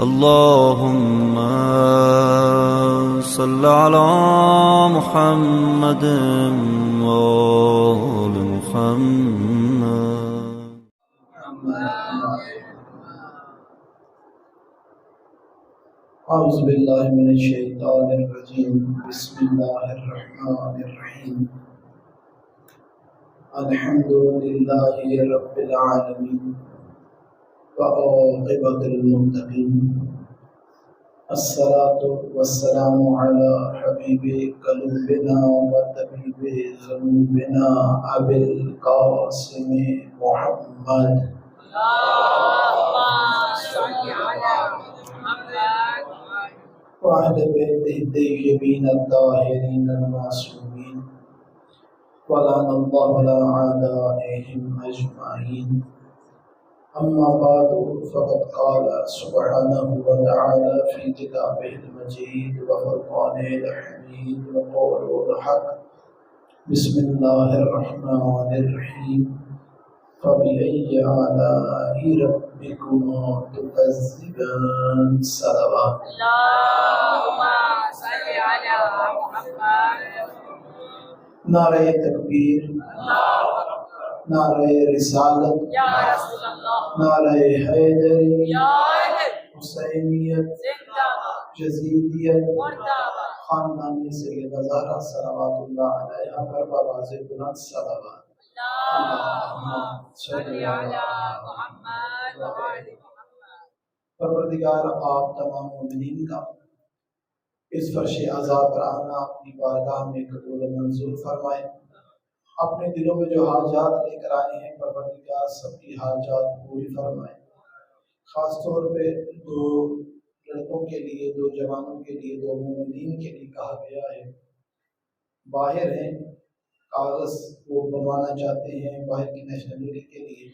اللهم صل على محمد وآل محمد. اعوذ باللہ من الشیطان الرجیم. بسم اللہ الرحمن الرحیم. الحمد للہ رب العالمین وعاقبۃ المتقین. الصلاۃ والسلام علی حبیب قلوبنا وطبیب ذنوبنا ابی القاسم محمد. وعلى بيته الطيبين الطاهرين المعصومين ولعن الله على أعدائهم أجمعين. أما بعد فقد قال سبحانه وتعالى في كتابه المجيد وفرقانه الحميد وقوله الحق. بسم الله الرحمن الرحيم. فبأي آلاء ربكما تكذبان. صلوات. اللهم صل على محمد. نعرہ تکبیر، نعرہ رسالت، یا رسول اللہ، نعرہ حیدری، یا حیدر، حسینیت، زندہ باد، جزیدیت، مردہ باد. خاندان سیدہ زہرا صلوات اللہ علیہا پر بآواز بلند صلوات. اللهم صل على محمد وآل محمد. پروردگار آپ تمام مومنین کا اس فرش عزا پر آنا اپنی بارگاہ میں قبول و منظور فرمائے. اپنے دلوں میں جو حاجات لے کر آئے ہیں پروردگار سب کی حاجات پوری فرمائے. خاص طور پہ دو لڑکوں کے لیے، دو جوانوں کے لیے، دو مومنین کے لیے کہا گیا ہے. باہر ہیں، کاغذ وہ بنوانا چاہتے ہیں باہر کی نیشنلٹی کے لیے.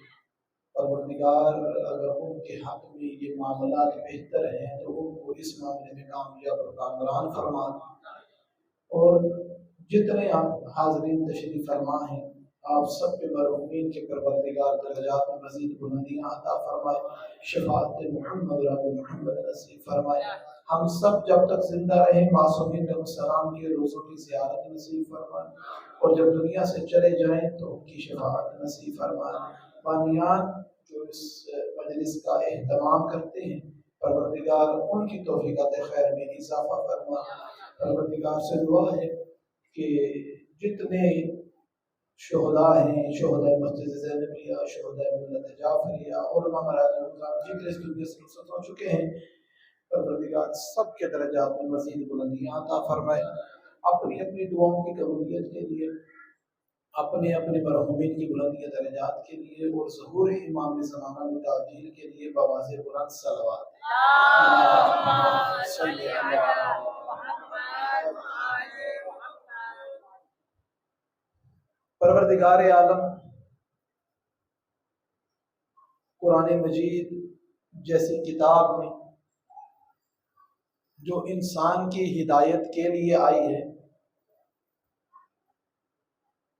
پروردگار اگر ان کے حق میں یہ معاملات بہتر ہیں تو ان کو اس معاملے میں کامیاب اور کامران فرما. اور جتنے آپ حاضرین تشریف فرما ہیں آپ سب کے مرحومین کے پروردگار درجات میں مزید بلندیاں عطا فرمائے. شفاعت محمد رب محمد نصیب فرمائے. ہم سب جب تک زندہ رہیں معصومین علیہ السلام کے روزوں کی زیارت نصیب فرمائے، اور جب دنیا سے چلے جائیں تو ان کی شفاعت نصیب فرمائے. بانیان جو اس مجلس کا اہتمام کرتے ہیں پروردگار ان کی توفیقات خیر میں اضافہ فرما. پروردگار سے دعا ہے کہ جتنے شہداء ہیں، شہداء مسجد زینبیہ، شہداء ملت جعفریہ، علماء مراجع جتنے اس دنیا سے رخصت ہو چکے ہیں پروردگار سب کے درجات میں مزید بلندیاں عطا فرمائے. اپنی اپنی دعاؤں کی قبولیت کے لیے، اپنے اپنے مرحومین کی بلندی درجات کے لیے، اور ظہور امام زمانہ میں تعجیل کے لیے بآواز بلند صلوات. اللهم صل على محمد وآل محمد. پروردگار عالم قرآن مجید جیسی کتاب میں جو انسان کی ہدایت کے لیے آئی ہے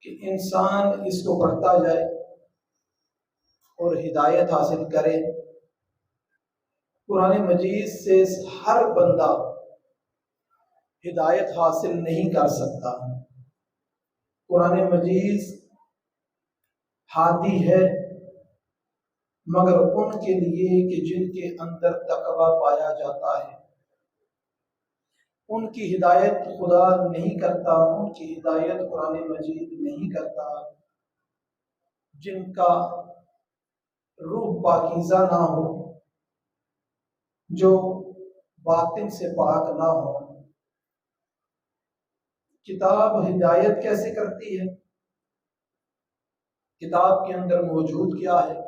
کہ انسان اس کو پڑھتا جائے اور ہدایت حاصل کرے. قرآن مجید سے ہر بندہ ہدایت حاصل نہیں کر سکتا. قرآن مجید ہادی ہے مگر ان کے لیے کہ جن کے اندر تقوی پایا جاتا ہے. ان کی ہدایت خدا نہیں کرتا، ان کی ہدایت قرآن مجید نہیں کرتا. جن کا روح پاکیزہ نہ ہو، جو باطن سے پاک نہ ہو. کتاب ہدایت کیسے کرتی ہے؟ کتاب کے اندر موجود کیا ہے؟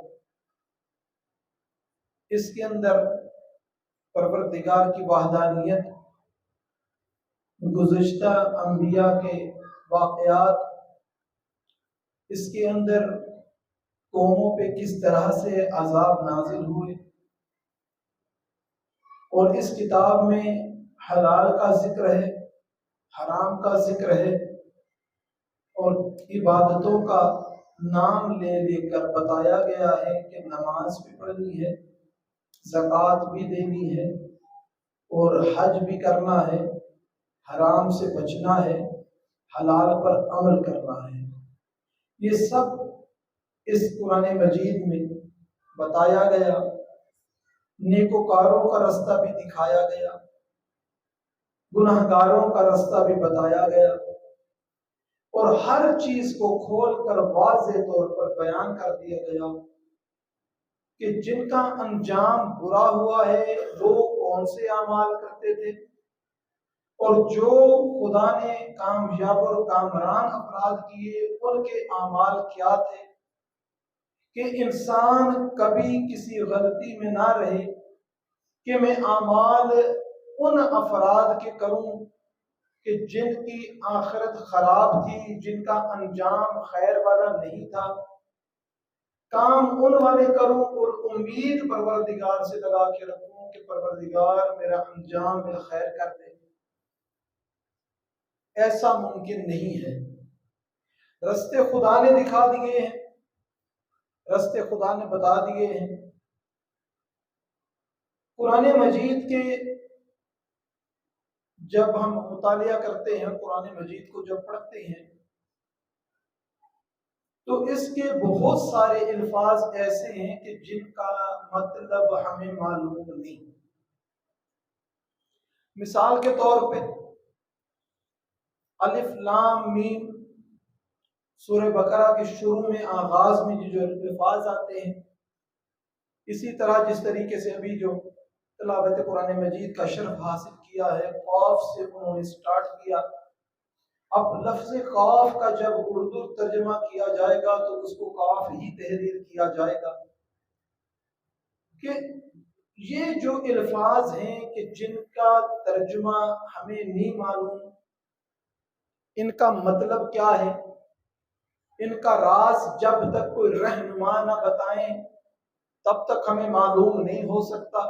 اس کے اندر پروردگار کی وحدانیت، گزشتہ انبیاء کے واقعات، اس کے اندر قوموں پہ کس طرح سے عذاب نازل ہوئے، اور اس کتاب میں حلال کا ذکر ہے، حرام کا ذکر ہے، اور عبادتوں کا نام لے لے کر بتایا گیا ہے کہ نماز بھی پڑھنی ہے، زکوٰۃ بھی دینی ہے اور حج بھی کرنا ہے، حرام سے بچنا ہے، حلال پر عمل کرنا ہے۔ یہ سب اس قرآن مجید میں بتایا گیا، نیکوکاروں کا رستہ بھی دکھایا گیا، گناہ گاروں کا رستہ بھی بتایا گیا، اور ہر چیز کو کھول کر واضح طور پر بیان کر دیا گیا کہ جن کا انجام برا ہوا ہے وہ کون سے اعمال کرتے تھے، اور جو خدا نے کامیاب اور کامران افراد کیے ان کے اعمال کیا تھے، کہ انسان کبھی کسی غلطی میں نہ رہے کہ میں اعمال ان افراد کے کروں کہ جن کی آخرت خراب تھی، جن کا انجام خیر والا نہیں تھا، کام ان والے کروں اور امید پروردگار سے لگا کے رکھوں کہ پروردگار میرا انجام بالخیر کر دے۔ ایسا ممکن نہیں ہے۔ رستے خدا نے دکھا دیے ہیں، رستے خدا نے بتا دیے ہیں۔ قرآن مجید کے جب ہم مطالعہ کرتے ہیں، قرآن مجید کو جب پڑھتے ہیں تو اس کے بہت سارے الفاظ ایسے ہیں کہ جن کا مطلب ہمیں معلوم نہیں۔ مثال کے طور پہ الف لام میم، سورہ بقرہ کے شروع میں آغاز میں جو الفاظ آتے ہیں، اسی طرح جس طریقے سے ابھی جو تلاوت قرآن مجید کا شرف حاصل کیا ہے، قاف سے انہوں نے سٹارٹ کیا۔ اب لفظ قاف کا جب اردو ترجمہ کیا جائے گا تو اس کو قاف ہی تحریر کیا جائے گا کہ یہ جو الفاظ ہیں کہ جن کا ترجمہ ہمیں نہیں معلوم، ان کا مطلب کیا ہے، ان کا راز جب تک کوئی رہنما نہ بتائیں تب تک ہمیں معلوم نہیں ہو سکتا۔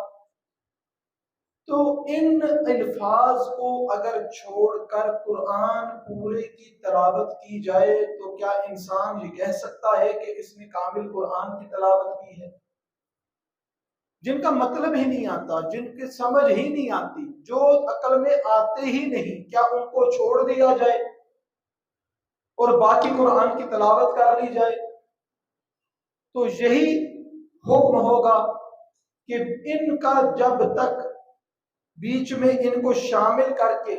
تو ان الفاظ کو اگر چھوڑ کر قرآن پورے کی تلاوت کی جائے تو کیا انسان یہ کہہ سکتا ہے کہ اس نے کامل قرآن کی تلاوت کی ہے؟ جن کا مطلب ہی نہیں آتا، جن کی سمجھ ہی نہیں آتی، جو عقل میں آتے ہی نہیں، کیا ان کو چھوڑ دیا جائے اور باقی قرآن کی تلاوت کر لی جائے؟ تو یہی حکم ہوگا کہ ان کا جب تک بیچ میں ان کو شامل کر کے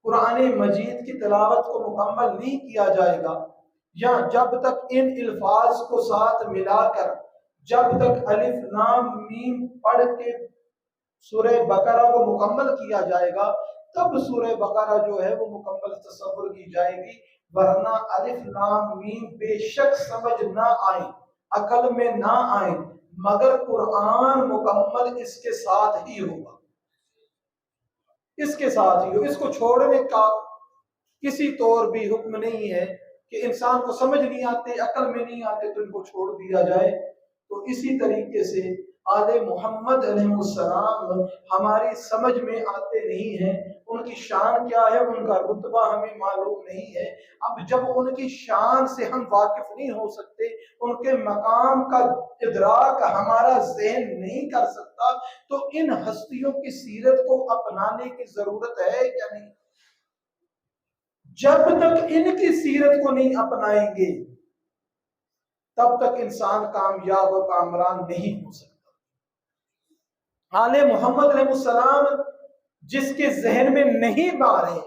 قرآن مجید کی تلاوت کو مکمل نہیں کیا جائے گا، یا جب تک ان الفاظ کو ساتھ ملا کر جب تک الف لام میم پڑھ کے سورہ بقرہ کو مکمل کیا جائے گا تب سورہ بقرہ جو ہے وہ مکمل تصور کی جائے گی، ورنہ الف لام میم بے شک سمجھ نہ آئیں، عقل میں نہ آئیں، مگر قرآن مکمل اس کے ساتھ ہی ہوگا، اس کے ساتھ ہی ہو۔ اس کو چھوڑنے کا کسی طور بھی حکم نہیں ہے کہ انسان کو سمجھ نہیں آتے، عقل میں نہیں آتے تو ان کو چھوڑ دیا جائے۔ تو اسی طریقے سے آل محمد علیہ السلام ہماری سمجھ میں آتے نہیں ہیں، ان کی شان کیا ہے، ان کا رتبہ ہمیں معلوم نہیں ہے۔ اب جب ان کی شان سے ہم واقف نہیں ہو سکتے، ان کے مقام کا ادراک ہمارا ذہن نہیں کر سکتا، تو ان ہستیوں کی سیرت کو اپنانے کی ضرورت ہے یا نہیں؟ جب تک ان کی سیرت کو نہیں اپنائیں گے تب تک انسان کامیاب و کامران نہیں ہو سکتا۔ آل محمد علیہ السلام جس کے ذہن میں نہیں مارے،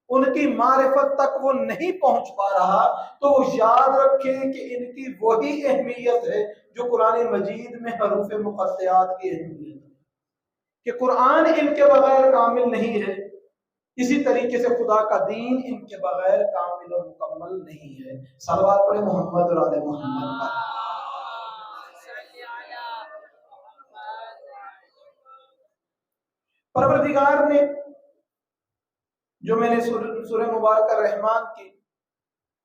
ان کی معرفت تک وہ نہیں پہنچ پا رہا، تو وہ یاد رکھیں کہ ان کی وہی اہمیت ہے جو قرآن مجید میں حروف مقطعات کی اہمیت ہے، کہ قرآن ان کے بغیر کامل نہیں ہے، اسی طریقے سے خدا کا دین ان کے بغیر کامل اور مکمل نہیں ہے۔ صلوات پڑھیں محمد اور آل محمد پر۔ پروردگار نے جو میں نے سورہ مبارکہ رحمان کی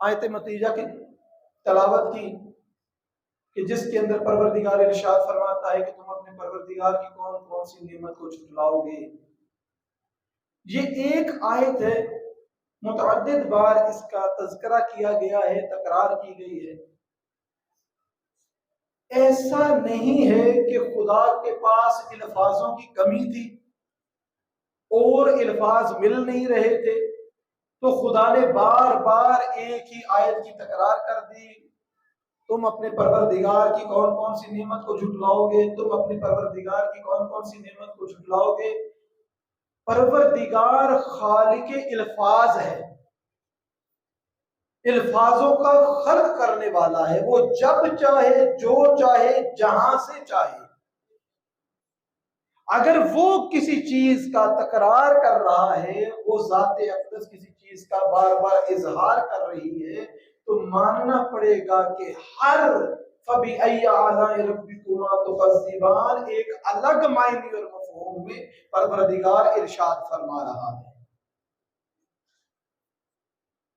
آیت متیجہ کی تلاوت کی کہ جس کے اندر پروردگار ارشاد فرماتا ہے کہ تم اپنے پروردگار کی کون کون سی نعمت کو جھٹلاؤ گے، یہ ایک آیت ہے، متعدد بار اس کا تذکرہ کیا گیا ہے، تکرار کی گئی ہے۔ ایسا نہیں ہے کہ خدا کے پاس الفاظوں کی کمی تھی اور الفاظ مل نہیں رہے تھے تو خدا نے بار بار ایک ہی آیت کی تکرار کر دی، تم اپنے پروردگار کی کون کون سی نعمت کو جھٹلاؤ گے، تم اپنے پروردگار کی کون کون سی نعمت کو جھٹلاؤ گے۔ پروردگار خالق الفاظ ہے، الفاظوں کا خلق کرنے والا ہے، وہ جب چاہے جو چاہے جہاں سے چاہے۔ اگر وہ کسی چیز کا تکرار کر رہا ہے، وہ ذات اقدس کسی چیز کا بار بار اظہار کر رہی ہے، تو ماننا پڑے گا کہ ہر فَبِأَيِّ آلَاءِ رَبِّكُمَا تُكَذِّبَانِ ایک الگ معنی اور مفہوم میں پروردگار ارشاد فرما رہا ہے۔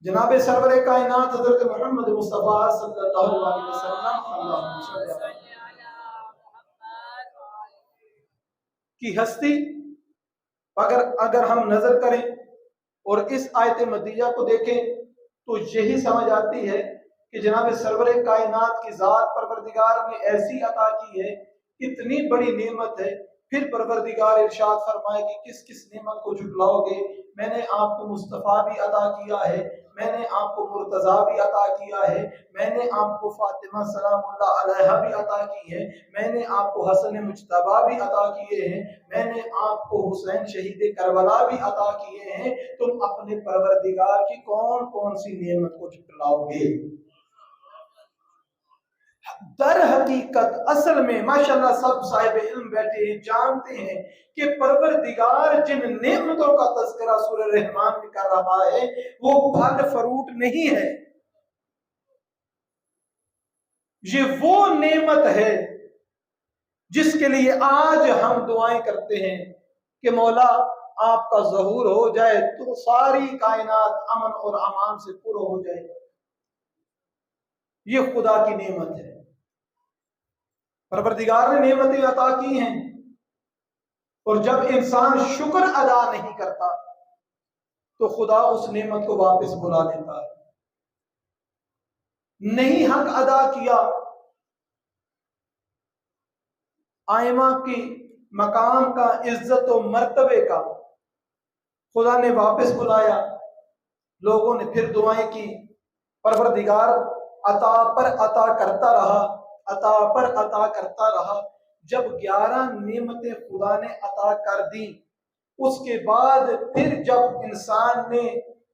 جناب سرور کائنات حضرت محمد مصطفیٰ صلی اللہ علیہ وسلم کی ہستی اگر ہم نظر کریں اور اس آیت مدیہ کو دیکھیں تو یہی سمجھ آتی ہے کہ جناب سرور کائنات کی ذات پروردگار نے ایسی عطا کی ہے، اتنی بڑی نعمت ہے، پھر پروردگار ارشاد فرمائے کہ کس کس نعمت کو جھٹلاؤ گے، میں نے آپ کو مصطفیٰ بھی عطا کیا ہے، میں نے آپ کو مرتضیٰ بھی عطا کیا ہے، میں نے آپ کو فاطمہ سلام اللہ علیہا بھی عطا کی ہے، میں نے آپ کو حسن مجتبیٰ بھی عطا کیے ہیں، میں نے آپ کو حسین شہید کربلا بھی عطا کیے ہیں، تم اپنے پروردگار کی کون کون سی نعمت کو جھٹلاؤ گے؟ در حقیقت اصل میں ماشاءاللہ سب صاحب علم بیٹھے ہیں، جانتے ہیں کہ پروردگار جن نعمتوں کا تذکرہ سورہ رحمان میں کر رہا ہے وہ پھل فروٹ نہیں ہے، یہ وہ نعمت ہے جس کے لیے آج ہم دعائیں کرتے ہیں کہ مولا آپ کا ظہور ہو جائے تو ساری کائنات امن اور امان سے پر ہو جائے۔ یہ خدا کی نعمت ہے، پروردگار نے نعمتیں عطا کی ہیں، اور جب انسان شکر ادا نہیں کرتا تو خدا اس نعمت کو واپس بلا لیتا ہے۔ نہیں حق ادا کیا، آئمہ کی مقام کا، عزت و مرتبے کا، خدا نے واپس بلایا، لوگوں نے پھر دعائیں کی، پروردگار عطا پر عطا کرتا رہا، عطا پر عطا کرتا رہا۔ جب 11 نعمتیں خدا نے عطا کر دی، اس کے بعد پھر جب انسان نے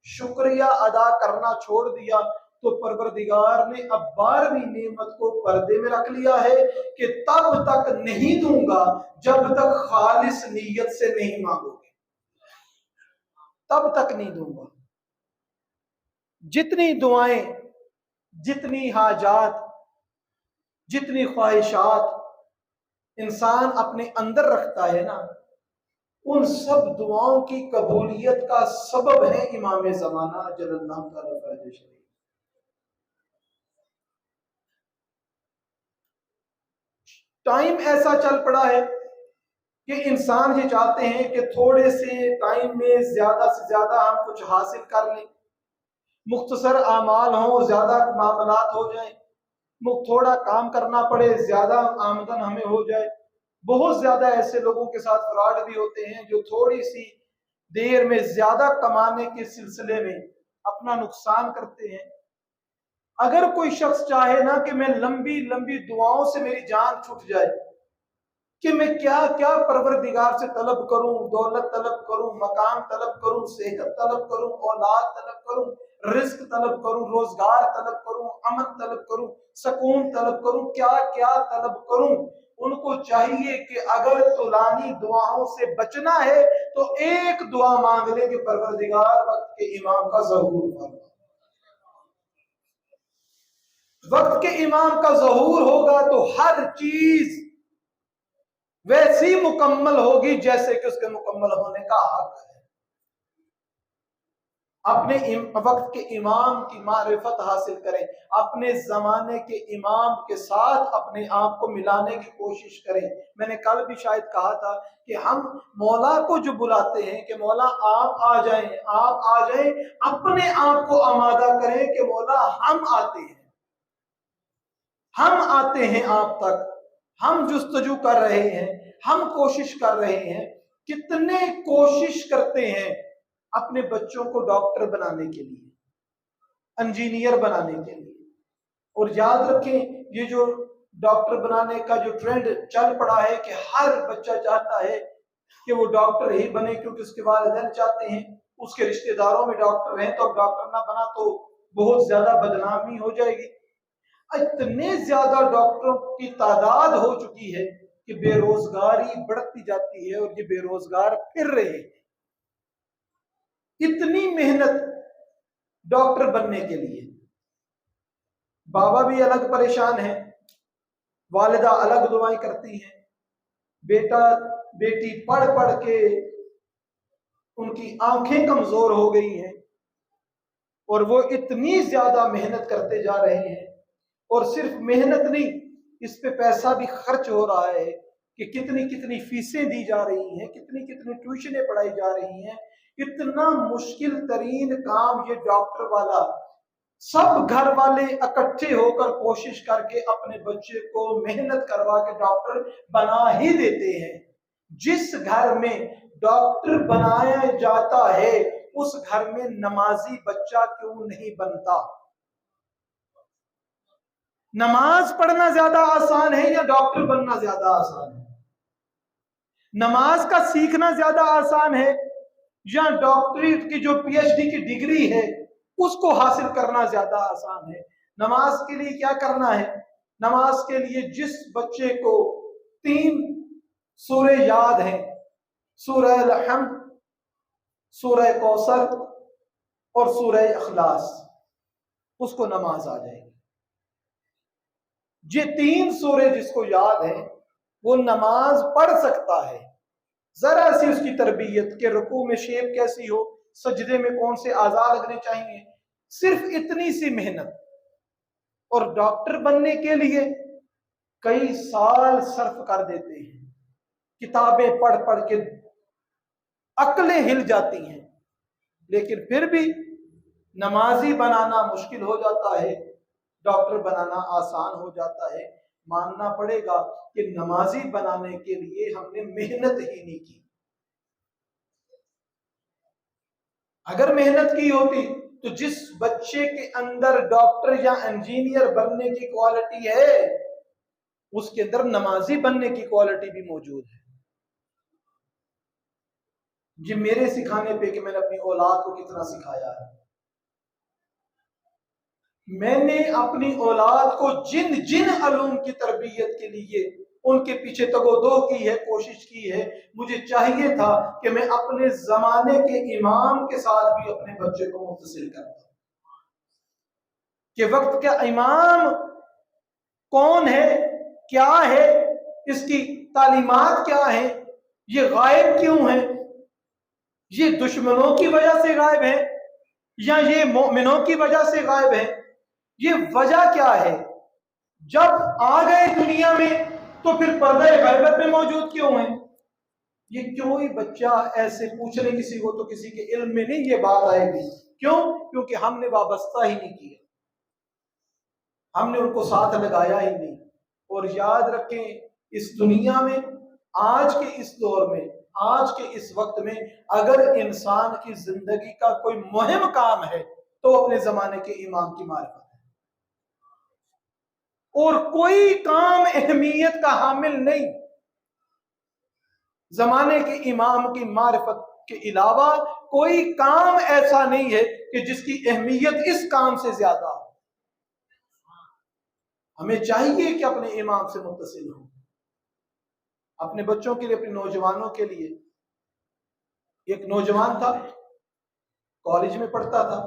شکریہ ادا کرنا چھوڑ دیا تو پروردگار نے اب 12ویں نعمت کو پردے میں رکھ لیا ہے کہ تب تک نہیں دوں گا جب تک خالص نیت سے نہیں مانگو گے، تب تک نہیں دوں گا۔ جتنی دعائیں، جتنی حاجات، جتنی خواہشات انسان اپنے اندر رکھتا ہے نا، ان سب دعاؤں کی قبولیت کا سبب ہے امام زمانہ جل اللہ تعالی فرجہ شریف۔ ٹائم ایسا چل پڑا ہے کہ انسان یہ چاہتے ہیں کہ تھوڑے سے ٹائم میں زیادہ سے زیادہ ہم کچھ حاصل کر لیں، مختصر اعمال ہوں، زیادہ معاملات ہو جائیں، تھوڑا کام کرنا پڑے، زیادہ آمدن ہمیں ہو جائے۔ بہت زیادہ ایسے لوگوں کے ساتھ فراڈ بھی ہوتے ہیں جو تھوڑی سی دیر میں زیادہ کمانے کے سلسلے میں اپنا نقصان کرتے ہیں۔ اگر کوئی شخص چاہے نا کہ میں لمبی لمبی دعاؤں سے میری جان چھٹ جائے، کہ میں کیا کیا پروردگار سے طلب کروں، دولت طلب کروں، مقام طلب کروں، صحت طلب کروں، اولاد طلب کروں، رزق طلب کروں، روزگار طلب کروں، امن طلب کروں، سکون طلب کروں، کیا کیا طلب کروں، ان کو چاہیے کہ اگر طولانی دعاؤں سے بچنا ہے تو ایک دعا مانگ لے کہ پروردگار وقت کے امام کا ظہور فرما۔ وقت کے امام کا ظہور ہوگا تو ہر چیز ویسی مکمل ہوگی جیسے کہ اس کے مکمل ہونے کا حق ہے۔ اپنے وقت کے امام کی معرفت حاصل کریں، اپنے زمانے کے امام کے ساتھ اپنے آپ کو ملانے کی کوشش کریں۔ میں نے کل بھی شاید کہا تھا کہ ہم مولا کو جو بلاتے ہیں کہ مولا آپ آ جائیں، آپ آ جائیں، اپنے آپ کو آمادہ کریں کہ مولا ہم آتے ہیں، ہم آتے ہیں آپ تک، ہم جستجو کر رہے ہیں، ہم کوشش کر رہے ہیں، کتنے کوشش کرتے ہیں اپنے بچوں کو ڈاکٹر بنانے کے لیے، انجینئر بنانے کے لیے. اور یاد رکھیں یہ جو ڈاکٹر بنانے کا جو ٹرینڈ چل پڑا ہے کہ ہر بچہ چاہتا ہے کہ وہ ڈاکٹر ہی بنے، کیونکہ اس کے والدین چاہتے ہیں، اس کے رشتہ داروں میں ڈاکٹر ہیں، تو اب ڈاکٹر نہ بنا تو بہت زیادہ بدنامی ہو جائے گی. اتنے زیادہ ڈاکٹروں کی تعداد ہو چکی ہے کہ بے روزگاری بڑھتی جاتی ہے اور یہ بے روزگار پھر رہے ہیں. اتنی محنت ڈاکٹر بننے کے لیے، بابا بھی الگ پریشان ہے، والدہ الگ دعائیں کرتی ہیں، بیٹا بیٹی پڑھ پڑھ کے ان کی آنکھیں کمزور ہو گئی ہیں، اور وہ اتنی زیادہ محنت کرتے جا رہے ہیں. اور صرف محنت نہیں، اس پہ پیسہ بھی خرچ ہو رہا ہے کہ کتنی کتنی فیسیں دی جا رہی ہیں، کتنی کتنی ٹیوشنیں پڑھائی جا رہی ہیں. اتنا مشکل ترین کام یہ ڈاکٹر والا، سب گھر والے اکٹھے ہو کر کوشش کر کے اپنے بچے کو محنت کروا کے ڈاکٹر بنا ہی دیتے ہیں. جس گھر میں ڈاکٹر بنایا جاتا ہے اس گھر میں نمازی بچہ کیوں نہیں بنتا؟ نماز پڑھنا زیادہ آسان ہے یا ڈاکٹر بننا زیادہ آسان ہے؟ نماز کا سیکھنا زیادہ آسان ہے یا ڈاکٹریٹ کی جو پی ایچ ڈی کی ڈگری ہے اس کو حاصل کرنا زیادہ آسان ہے؟ نماز کے لیے کیا کرنا ہے؟ نماز کے لیے جس بچے کو 3 سورہ یاد ہیں، سورہ الحمد، سورہ کوثر اور سورہ اخلاص، اس کو نماز آ جائے گی. یہ 3 سورے جس کو یاد ہیں وہ نماز پڑھ سکتا ہے. ذرا سی اس کی تربیت کہ رکوع میں شیپ کیسی ہو، سجدے میں کون سے اعضاء لگنے چاہیے، صرف اتنی سی محنت. اور ڈاکٹر بننے کے لیے کئی سال صرف کر دیتے ہیں، کتابیں پڑھ پڑھ کے عقلیں ہل جاتی ہیں، لیکن پھر بھی نمازی بنانا مشکل ہو جاتا ہے، ڈاکٹر بنانا آسان ہو جاتا ہے. ماننا پڑے گا کہ نمازی بنانے کے لیے ہم نے محنت ہی نہیں کی. اگر محنت کی ہوتی تو جس بچے کے اندر ڈاکٹر یا انجینئر بننے کی کوالٹی ہے اس کے اندر نمازی بننے کی کوالٹی بھی موجود ہے. یہ میرے سکھانے پہ کہ میں نے اپنی اولاد کو کتنا سکھایا ہے. میں نے اپنی اولاد کو جن جن علوم کی تربیت کے لیے ان کے پیچھے تگودو کی ہے، کوشش کی ہے، مجھے چاہیے تھا کہ میں اپنے زمانے کے امام کے ساتھ بھی اپنے بچے کو متصل کرتا کہ وقت کا امام کون ہے، کیا ہے، اس کی تعلیمات کیا ہیں، یہ غائب کیوں ہیں، یہ دشمنوں کی وجہ سے غائب ہیں یا یہ مومنوں کی وجہ سے غائب ہیں، یہ وجہ کیا ہے، جب آ گئے دنیا میں تو پھر پردہ غیبت میں موجود کیوں ہیں. یہ کوئی بچہ ایسے پوچھ لے کسی کو تو کسی کے علم میں نہیں یہ بات آئے گی. کیوں؟ کیونکہ ہم نے وابستہ ہی نہیں کیا، ہم نے ان کو ساتھ لگایا ہی نہیں. اور یاد رکھیں اس دنیا میں، آج کے اس دور میں، آج کے اس وقت میں اگر انسان کی زندگی کا کوئی مہم کام ہے تو اپنے زمانے کے امام کی معرفت ہے. اور کوئی کام اہمیت کا حامل نہیں زمانے کے امام کی معرفت کے علاوہ. کوئی کام ایسا نہیں ہے کہ جس کی اہمیت اس کام سے زیادہ ہو. ہمیں چاہیے کہ اپنے امام سے متصل ہوں، اپنے بچوں کے لیے، اپنے نوجوانوں کے لیے. ایک نوجوان تھا، کالج میں پڑھتا تھا،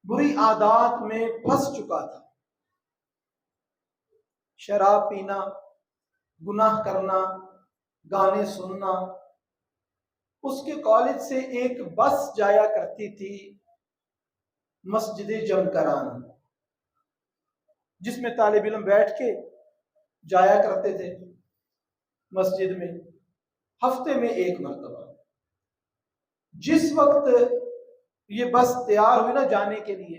بری عادات میں پھنس چکا تھا، شراب پینا، گناہ کرنا، گانے سننا. اس کے کالج سے ایک بس جایا کرتی تھی مسجد جمکران، جس میں طالب علم بیٹھ کے جایا کرتے تھے مسجد میں ہفتے میں 1 مرتبہ. جس وقت یہ بس تیار ہوئی نا جانے کے لیے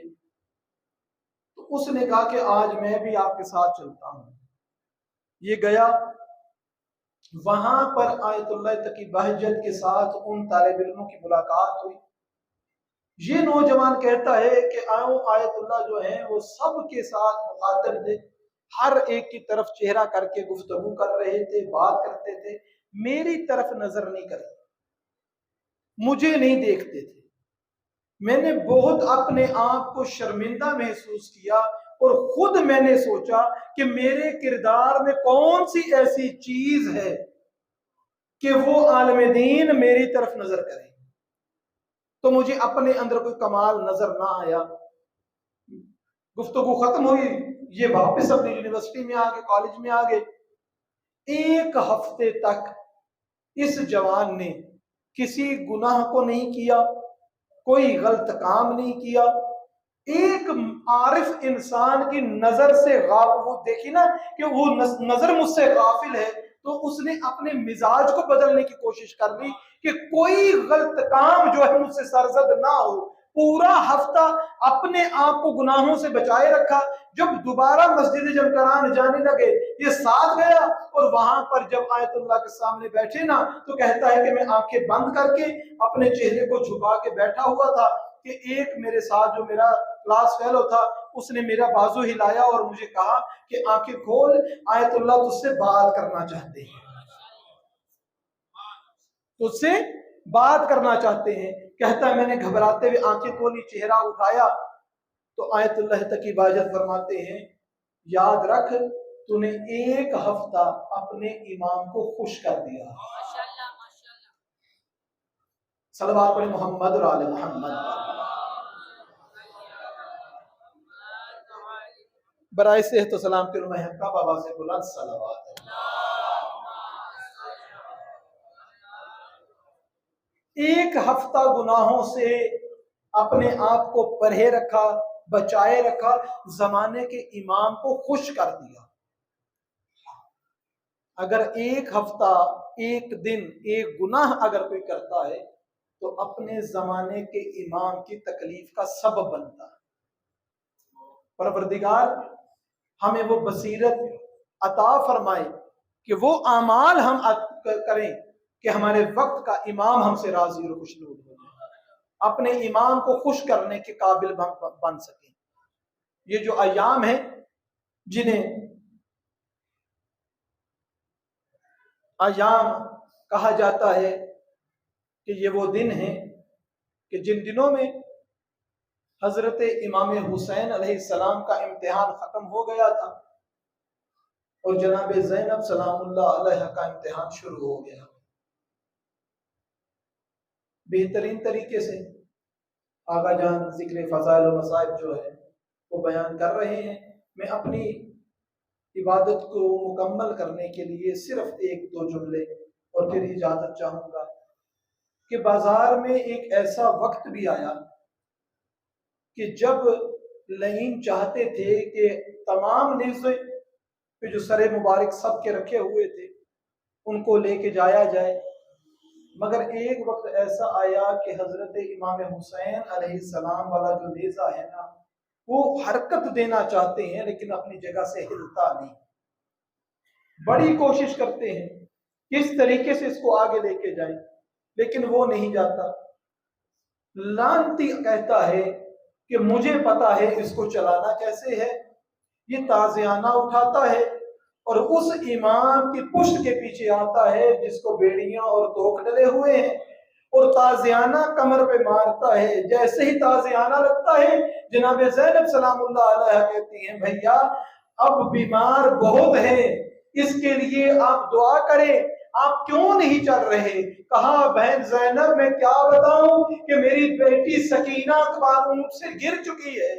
تو اس نے کہا کہ آج میں بھی آپ کے ساتھ چلتا ہوں. یہ گیا، وہاں پر آیت اللہ تقی بہجت کے ساتھ ان طالب علموں کی ملاقات ہوئی. یہ نوجوان کہتا ہے کہ آیت اللہ جو ہیں وہ سب کے ساتھ مخاطب تھے، ہر ایک کی طرف چہرہ کر کے گفتگو کر رہے تھے، بات کرتے تھے، میری طرف نظر نہیں کرتے، مجھے نہیں دیکھتے تھے. میں نے بہت اپنے آپ کو شرمندہ محسوس کیا اور خود میں نے سوچا کہ میرے کردار میں کون سی ایسی چیز ہے کہ وہ عالم دین میری طرف نظر کرے. تو مجھے اپنے اندر کوئی کمال نظر نہ آیا. گفتگو ختم ہوئی، یہ واپس اپنی یونیورسٹی میں آگے، کالج میں آگے. 1 ہفتے تک اس جوان نے کسی گناہ کو نہیں کیا، کوئی غلط کام نہیں کیا. ایک عارف انسان کی نظر سے وہ دیکھی نا کہ وہ نظر مجھ سے غافل ہے، تو اس نے اپنے مزاج کو بدلنے کی کوشش کر لی کہ کوئی غلط کام جو ہے مجھ سے سرزد نہ ہو. پورا ہفتہ اپنے آپ کو گناہوں سے بچائے رکھا. جب دوبارہ مسجد جمکران جانے لگے، یہ ساتھ گیا اور وہاں پر جب آیت اللہ کے سامنے بیٹھے نا تو کہتا ہے کہ میں آنکھیں بند کر کے اپنے چہرے کو جھکا کے بیٹھا ہوا تھا کہ ایک میرے ساتھ جو میرا کلاس فیلو تھا اس نے میرا بازو ہلایا اور مجھے کہا کہ آنکھیں کھول، آیت اللہ تجھ سے بات کرنا چاہتے ہیں، تجھ سے بات کرنا چاہتے ہیں. کہتا ہے میں نے گھبراتے ہوئے آنکھیں کھولی، چہرہ اٹھایا تو آیت اللہ تقی بہجت فرماتے ہیں یاد رکھ تو نے 1 ہفتہ اپنے امام کو خوش کر دیا. صلوات پڑھیں محمد اور آل محمد. برائے صحت و سلام کے روح کا بابا سے بلند صلوات. 1 ہفتہ گناہوں سے اپنے آپ کو پرہے رکھا، بچائے رکھا، زمانے کے امام کو خوش کر دیا. اگر 1 ہفتہ، 1 دن، 1 گناہ اگر کوئی کرتا ہے تو اپنے زمانے کے امام کی تکلیف کا سبب بنتا ہے. پروردگار ہمیں وہ بصیرت عطا فرمائے کہ وہ اعمال ہم کریں کہ ہمارے وقت کا امام ہم سے راضی اور خوشنود ہو جائے، اپنے امام کو خوش کرنے کے قابل بن سکیں. یہ جو ایام ہیں جنہیں ایام کہا جاتا ہے کہ یہ وہ دن ہیں کہ جن دنوں میں حضرت امام حسین علیہ السلام کا امتحان ختم ہو گیا تھا اور جناب زینب سلام اللہ علیہ کا امتحان شروع ہو گیا. بہترین طریقے سے آقا جان ذکر فضائل و مصائب جو ہے وہ بیان کر رہے ہیں. میں اپنی عبادت کو مکمل کرنے کے لیے صرف 1-2 جملے اور پھر اجازت چاہوں گا کہ بازار میں ایک ایسا وقت بھی آیا کہ جب لعین چاہتے تھے کہ تمام نیزے پہ جو سر مبارک سب کے رکھے ہوئے تھے ان کو لے کے جایا جائے، مگر ایک وقت ایسا آیا کہ حضرت امام حسین علیہ السلام والا جو نیزہ ہے نا وہ حرکت دینا چاہتے ہیں لیکن اپنی جگہ سے ہلتا نہیں. بڑی کوشش کرتے ہیں کس طریقے سے اس کو آگے لے کے جائیں لیکن وہ نہیں جاتا. لعنتی کہتا ہے کہ مجھے پتا ہے اس کو چلانا کیسے ہے. یہ تازیانہ اٹھاتا ہے اور اس امام کی پشت کے پیچھے آتا ہے جس کو بیڑیاں اور توک ڈلے ہوئے ہیں اور تازیانہ کمر پہ مارتا ہے. جیسے ہی تازیانہ لگتا ہے جناب زینب سلام اللہ علیہ کہتی ہیں بھیا اب بیمار بہت ہے، اس کے لیے آپ دعا کریں، آپ کیوں نہیں چل رہے؟ کہا بہن زینب میں کیا بتاؤں کہ میری بیٹی سکینہ اونٹ سے گر چکی ہے.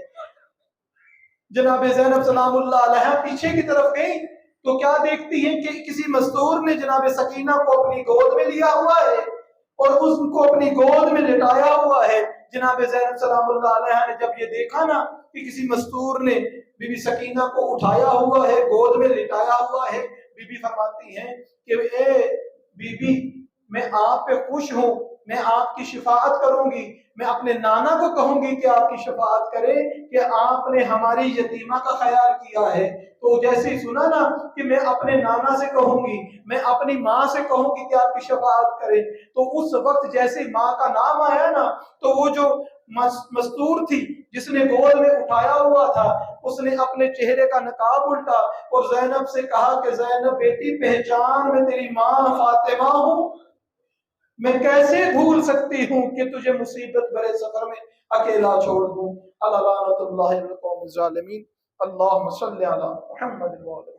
جناب زینب سلام اللہ علیہ پیچھے کی طرف گئی تو کیا دیکھتی ہیں کہ کسی مزدور نے جناب سکینہ کو اپنی گود میں لیا ہوا ہے اور اس کو اپنی گود میں لٹایا ہوا ہے. جناب زینب سلام اللہ علیہ نے جب یہ دیکھا نا کہ کسی مزدور نے بی بی سکینہ کو اٹھایا ہوا ہے، گود میں لٹایا ہوا ہے، بی بی فرماتی ہیں کہ اے بی بی میں آپ پہ خوش ہوں میں آپ کی شفاعت کروں گی، میں اپنے نانا کو کہوں گی کہ آپ کی شفاعت کرے کہ آپ نے ہماری یتیمہ کا خیال کیا ہے۔ تو جیسے ہی سنا نا کہ میں اپنے نانا سے کہوں گی، میں اپنی ماں سے کہوں گی کہ آپ کی شفاعت کرے، تو اس وقت جیسے ہی ماں کا نام آیا نا تو وہ جو مستور تھی جس نے گود میں اٹھایا ہوا تھا، اس نے اپنے چہرے کا نقاب الٹا اور زینب سے کہا کہ زینب بیٹی پہچان، میں تیری ماں فاطمہ ہوں، میں کیسے بھول سکتی ہوں کہ تجھے مصیبت بھرے سفر میں اکیلا چھوڑ دوں۔ اللہ لعنت اللہ علی القوم الظالمین۔ اللہم صلی علی محمد وعلی